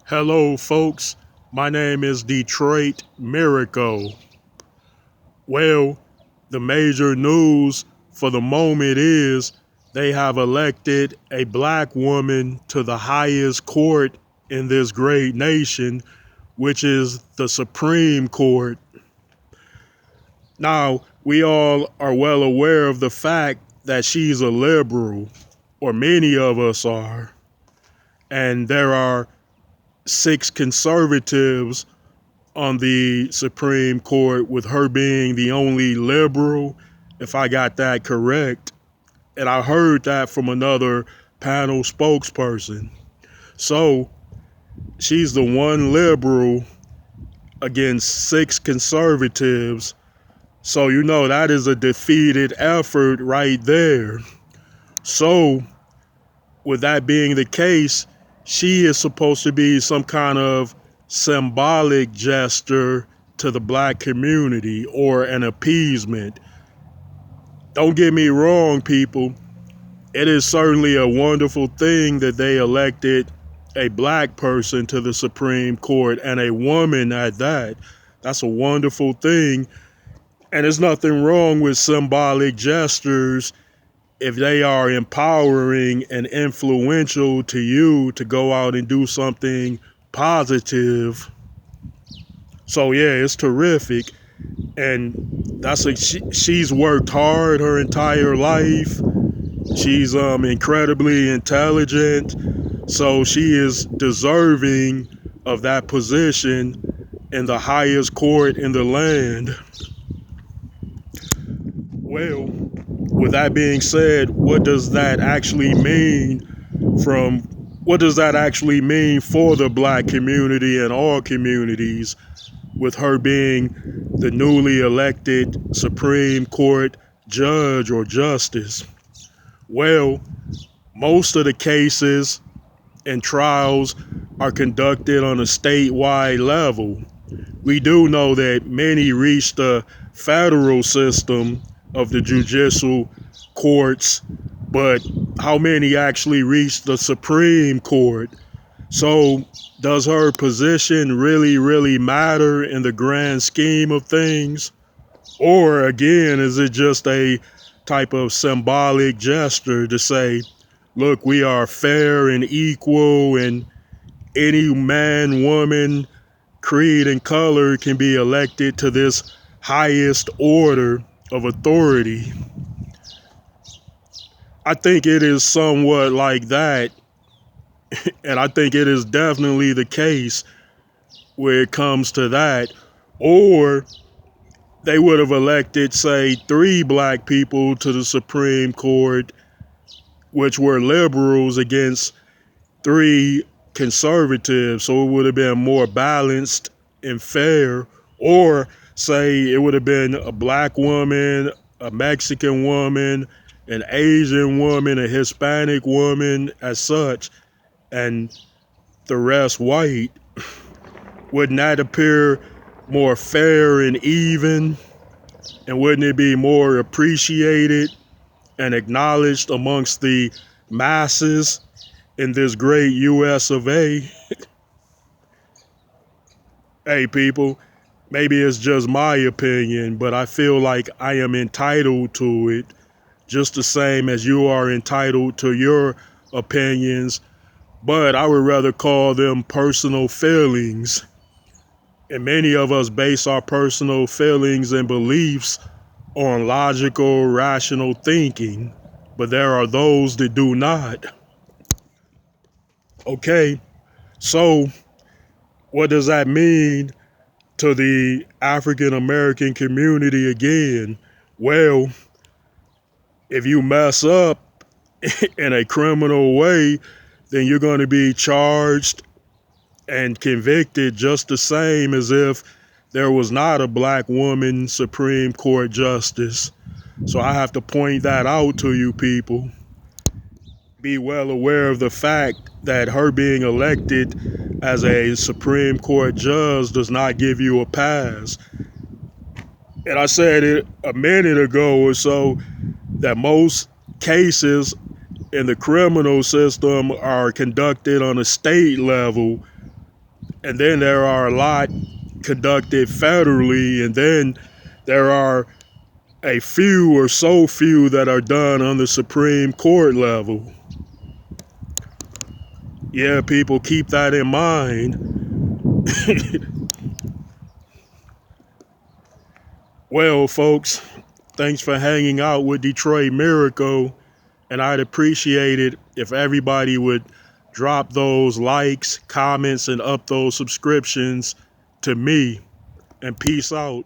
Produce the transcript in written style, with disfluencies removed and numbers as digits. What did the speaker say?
Hello, folks. My name is Detroit Miracle. Well, the major news for the moment is they have elected a black woman to the highest court in this great nation, which is the Supreme Court. Now, we all are well aware of the fact that she's a liberal, or many of us are, and there are six conservatives on the Supreme Court, with her being the only liberal, if I got that correct. And I heard that from another panel spokesperson. So she's the one liberal against six conservatives. So, that is a defeated effort right there. So, with that being the case, she is supposed to be some kind of symbolic gesture to the black community, or an appeasement. Don't get me wrong, people. It is certainly a wonderful thing that they elected a black person to the Supreme Court, and a woman at that. That's a wonderful thing. And there's nothing wrong with symbolic gestures if they are empowering and influential to you to go out and do something positive. So yeah, it's terrific. And she's worked hard her entire life. She's incredibly intelligent. So she is deserving of that position in the highest court in the land. Well, with that being said, what does that actually mean for the black community and all communities, with her being the newly elected Supreme Court judge or justice? Well, most of the cases and trials are conducted on a statewide level. We do know that many reach the federal system of the judicial courts, but how many actually reach the Supreme Court? So, does her position really matter in the grand scheme of things? Or again, is it just a type of symbolic gesture to say, look, we are fair and equal, and any man, woman, creed, and color can be elected to this highest order of authority? I think it is somewhat like that. And I think it is definitely the case where it comes to that. Or they would have elected, say, three black people to the Supreme Court, which were liberals, against three conservatives. So it would have been more balanced and fair. Or say it would have been a black woman, a Mexican woman, an Asian woman, a Hispanic woman, as such, and the rest white. Wouldn't that appear more fair and even? And wouldn't it be more appreciated and acknowledged amongst the masses in this great US of A? Hey, people, maybe it's just my opinion, but I feel like I am entitled to it, just the same as you are entitled to your opinions. But I would rather call them personal feelings. And many of us base our personal feelings and beliefs on logical, rational thinking, but there are those that do not. Okay, so what does that mean to the African American community again? Well, if you mess up in a criminal way, then you're going to be charged and convicted just the same as if there was not a black woman Supreme Court justice. So I have to point that out to you people. Be well aware of the fact that her being elected as a Supreme Court judge does not give you a pass. And I said it a minute ago or so, that most cases in the criminal system are conducted on a state level, And then there are a lot conducted federally, and then there are a few or so few that are done on the Supreme Court level. Yeah, people, keep that in mind. Well, folks, thanks for hanging out with Detroit Miracle, and I'd appreciate it if everybody would drop those likes, comments, and up those subscriptions to me. And peace out.